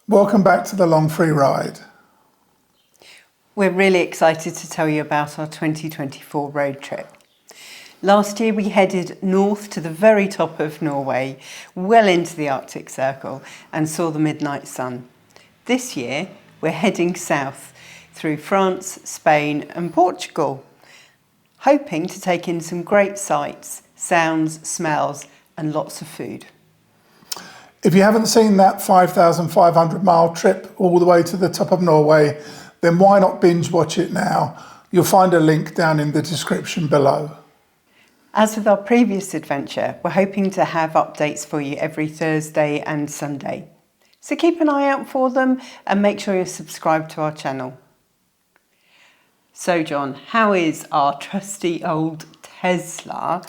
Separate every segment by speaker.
Speaker 1: Welcome back to the Long Free Ride.
Speaker 2: We're really excited to tell you about our 2024 road trip. Last year we headed north to the very top of Norway, well into the Arctic Circle, and saw the midnight sun. This year we're heading south through France, Spain and Portugal, hoping to take in some great sights, sounds, smells and lots of food.
Speaker 1: If you haven't seen that 5,500 mile trip all the way to the top of Norway, then why not binge watch it now? You'll find a link down in the description below.
Speaker 2: As with our previous adventure, we're hoping to have updates for you every Thursday and Sunday. So keep an eye out for them and make sure you're subscribed to our channel. So John, how is our trusty old Tesla,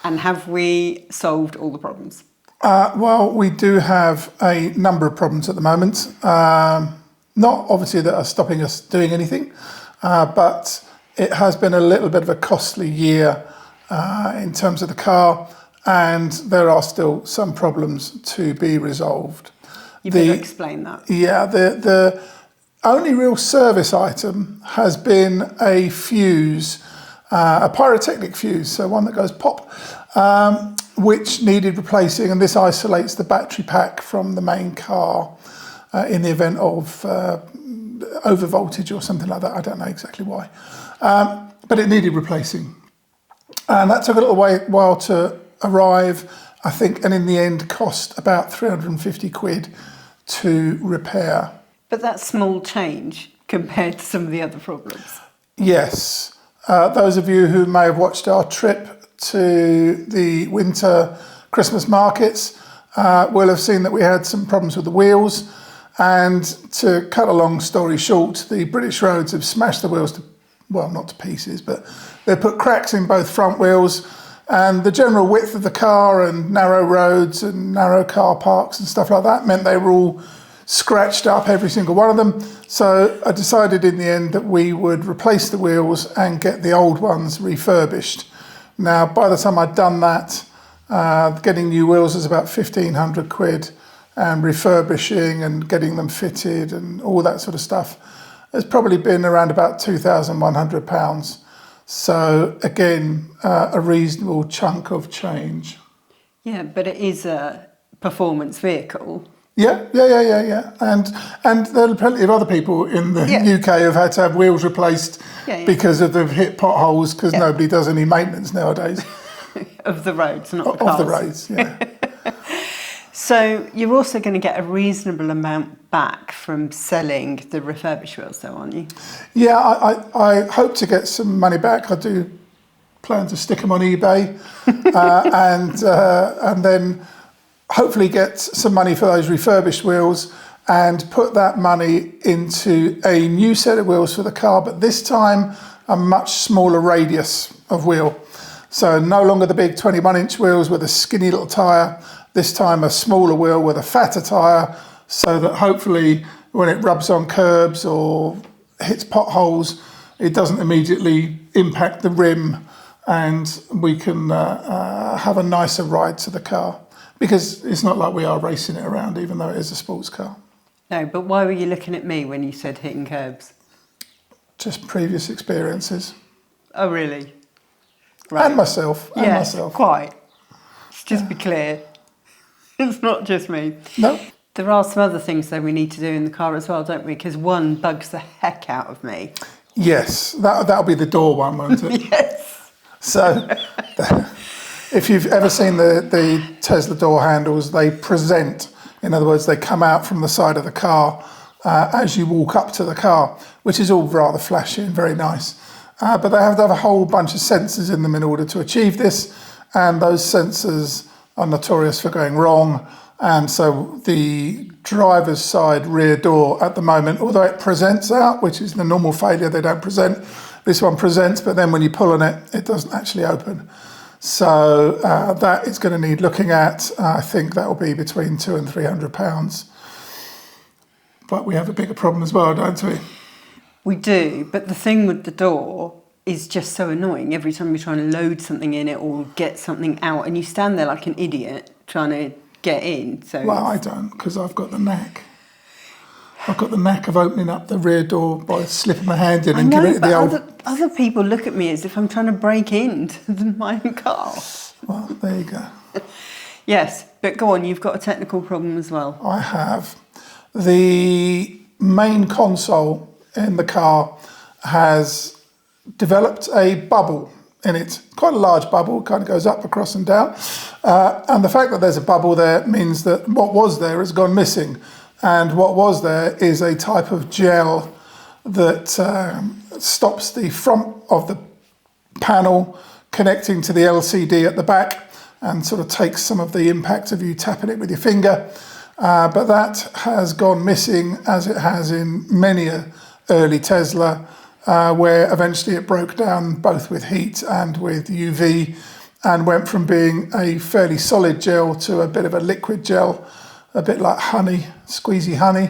Speaker 2: and have we solved all the problems?
Speaker 1: Well, we do have a number of problems at the moment. Not obviously that are stopping us doing anything, but it has been a little bit of a costly year in terms of the car, and there are still some problems to be resolved.
Speaker 2: You better explain that.
Speaker 1: Yeah, the only real service item has been a fuse, a pyrotechnic fuse, so one that goes pop, which needed replacing, and this isolates the battery pack from the main car in the event of over voltage or something like that. I don't know exactly why, but it needed replacing, and that took a little while to arrive, I think, and in the end cost about 350 quid to repair.
Speaker 2: But that's small change compared to some of the other problems.
Speaker 1: Yes, those of you who may have watched our trip to the winter Christmas markets will have seen that we had some problems with the wheels, and to cut a long story short, the British Roads have smashed the wheels to, well, not to pieces, but they put cracks in both front wheels, and the general width of the car and narrow roads and narrow car parks and stuff like that meant they were all scratched up, every single one of them. So I decided in the end that we would replace the wheels and get the old ones refurbished. Now, by the time I'd done that, getting new wheels was about 1,500 quid, and refurbishing and getting them fitted and all that sort of stuff has probably been around about £2,100. So again, a reasonable chunk of change.
Speaker 2: Yeah, but it is a performance vehicle.
Speaker 1: Yeah. And there are plenty of other people in the UK who've had to have wheels replaced because of they've hit potholes, because nobody does any maintenance nowadays.
Speaker 2: Of the roads, not the cars.
Speaker 1: Of the roads, yeah.
Speaker 2: So you're also going to get a reasonable amount back from selling the refurbished wheels, though, aren't you? Yeah,
Speaker 1: I hope to get some money back. I do plan to stick them on eBay and then hopefully get some money for those refurbished wheels and put that money into a new set of wheels for the car, but this time a much smaller radius of wheel. So no longer the big 21-inch wheels with a skinny little tyre, this time a smaller wheel with a fatter tyre, so that hopefully when it rubs on curbs or hits potholes, it doesn't immediately impact the rim, and we can have a nicer ride to the car. Because it's not like we are racing it around, even though it is a sports car.
Speaker 2: No, but why were you looking at me when you said hitting curbs?
Speaker 1: Just previous experiences.
Speaker 2: Oh, really? Right.
Speaker 1: And myself.
Speaker 2: Yes, quite. Let's just be clear. It's not just me.
Speaker 1: No.
Speaker 2: There are some other things, though, we need to do in the car as well, don't we? Because one bugs the heck out of me.
Speaker 1: Yes, that'll be the door one, won't it?
Speaker 2: Yes.
Speaker 1: So, if you've ever seen the Tesla door handles, they present. In other words, they come out from the side of the car as you walk up to the car, which is all rather flashy and very nice. But they have to have a whole bunch of sensors in them in order to achieve this, and those sensors are notorious for going wrong. And so the driver's side rear door at the moment, although it presents out, which is the normal failure, they don't present. This one presents, but then when you pull on it, it doesn't actually open. So that is going to need looking at. I think that will be between £200 and £300. But we have a bigger problem as well, don't we?
Speaker 2: We do, but the thing with the door is just so annoying. Every time you're trying to load something in it or get something out, and you stand there like an idiot trying to get in. So
Speaker 1: well, I don't, because I've got the knack. I've got the knack of opening up the rear door by slipping my hand in
Speaker 2: I
Speaker 1: and
Speaker 2: know,
Speaker 1: giving it
Speaker 2: but
Speaker 1: the old...
Speaker 2: other people look at me as if I'm trying to break into my own car.
Speaker 1: Well, there you go.
Speaker 2: Yes, but go on, you've got a technical problem as well.
Speaker 1: I have. The main console in the car has developed a bubble in it, quite a large bubble, kind of goes up, across and down. And the fact that there's a bubble there means that what was there has gone missing. And what was there is a type of gel that stops the front of the panel connecting to the LCD at the back and sort of takes some of the impact of you tapping it with your finger. But that has gone missing, as it has in many a early Tesla, where eventually it broke down both with heat and with UV and went from being a fairly solid gel to a bit of a liquid gel, a bit like honey, squeezy honey.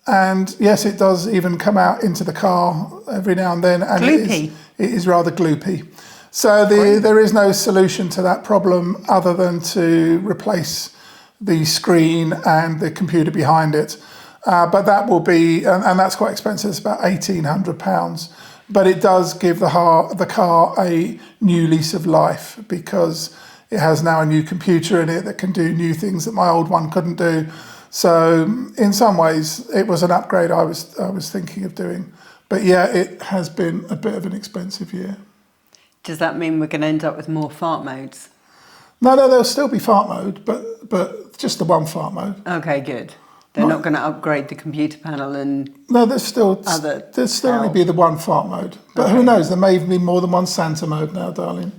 Speaker 1: And yes, it does even come out into the car every now and then. And
Speaker 2: Gloopy.
Speaker 1: it is rather gloopy. So there is no solution to that problem other than to replace the screen and the computer behind it. But that will be, and that's quite expensive, it's about £1,800. But it does give the car a new lease of life because it has now a new computer in it that can do new things that my old one couldn't do. So in some ways, it was an upgrade I was thinking of doing. But yeah, it has been a bit of an expensive year.
Speaker 2: Does that mean we're going to end up with more fart modes?
Speaker 1: No, there'll still be fart mode, but just the one fart mode.
Speaker 2: Okay, good. They're not going to upgrade the computer panel and...
Speaker 1: No, there'll still only be the one fart mode. But who knows, there may even be more than one Santa mode now, darling.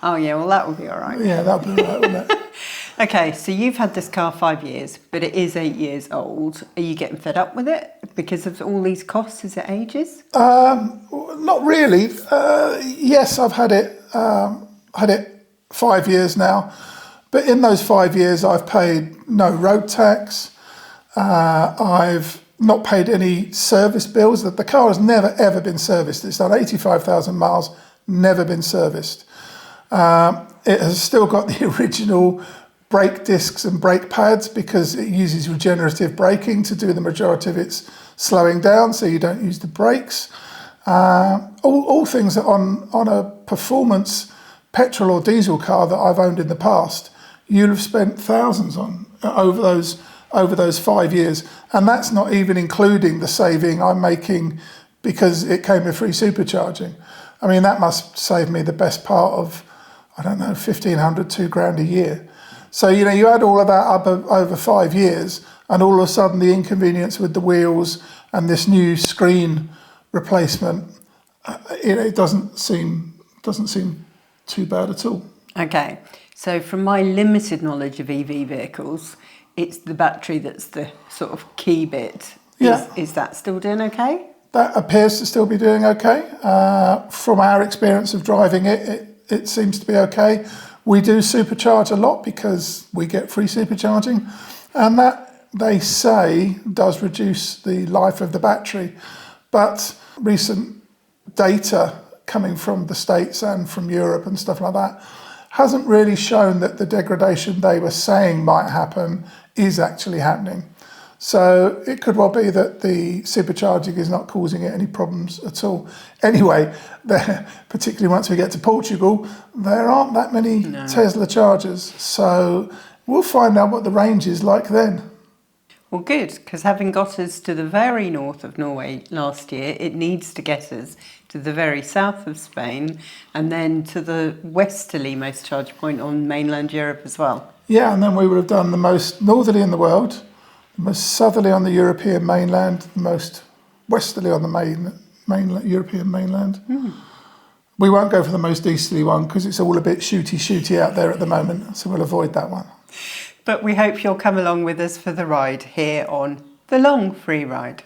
Speaker 2: Oh yeah, well that will be all right.
Speaker 1: Yeah, that'll be all right, wouldn't it?
Speaker 2: Okay, so you've had this car 5 years, but it is 8 years old. Are you getting fed up with it because of all these costs as it ages?
Speaker 1: Not really. Yes, I've had it 5 years now. But in those 5 years, I've paid no road tax. I've not paid any service bills. The car has never, ever been serviced. It's done 85,000 miles, never been serviced. It has still got the original brake discs and brake pads because it uses regenerative braking to do the majority of its slowing down, so you don't use the brakes. All things that on a performance petrol or diesel car that I've owned in the past, you'll have spent thousands on over those 5 years, and that's not even including the saving I'm making because it came with free supercharging. I mean, that must save me the best part of, I don't know, 1,500, £2,000 a year. So, you know, you add all of that up over 5 years, and all of a sudden the inconvenience with the wheels and this new screen replacement, it doesn't seem too bad at all.
Speaker 2: Okay, so from my limited knowledge of EV vehicles, it's the battery that's the sort of key bit.
Speaker 1: Yeah.
Speaker 2: Is that still doing okay?
Speaker 1: That appears to still be doing okay. From our experience of driving it seems to be okay. We do supercharge a lot because we get free supercharging, and that, they say, does reduce the life of the battery. But recent data coming from the States and from Europe and stuff like that hasn't really shown that the degradation they were saying might happen is actually happening. So it could well be that the supercharging is not causing it any problems at all. Anyway, particularly once we get to Portugal, there aren't that many Tesla chargers. So we'll find out what the range is like then.
Speaker 2: Well, good, because having got us to the very north of Norway last year, it needs to get us to the very south of Spain and then to the westerly most charge point on mainland Europe as well.
Speaker 1: Yeah, and then we would have done the most northerly in the world, the most southerly on the European mainland, the most westerly on the mainland, European mainland. We won't go for the most easterly one because it's all a bit shooty out there at the moment, so we'll avoid that one.
Speaker 2: But we hope you'll come along with us for the ride here on The Long Free Ride.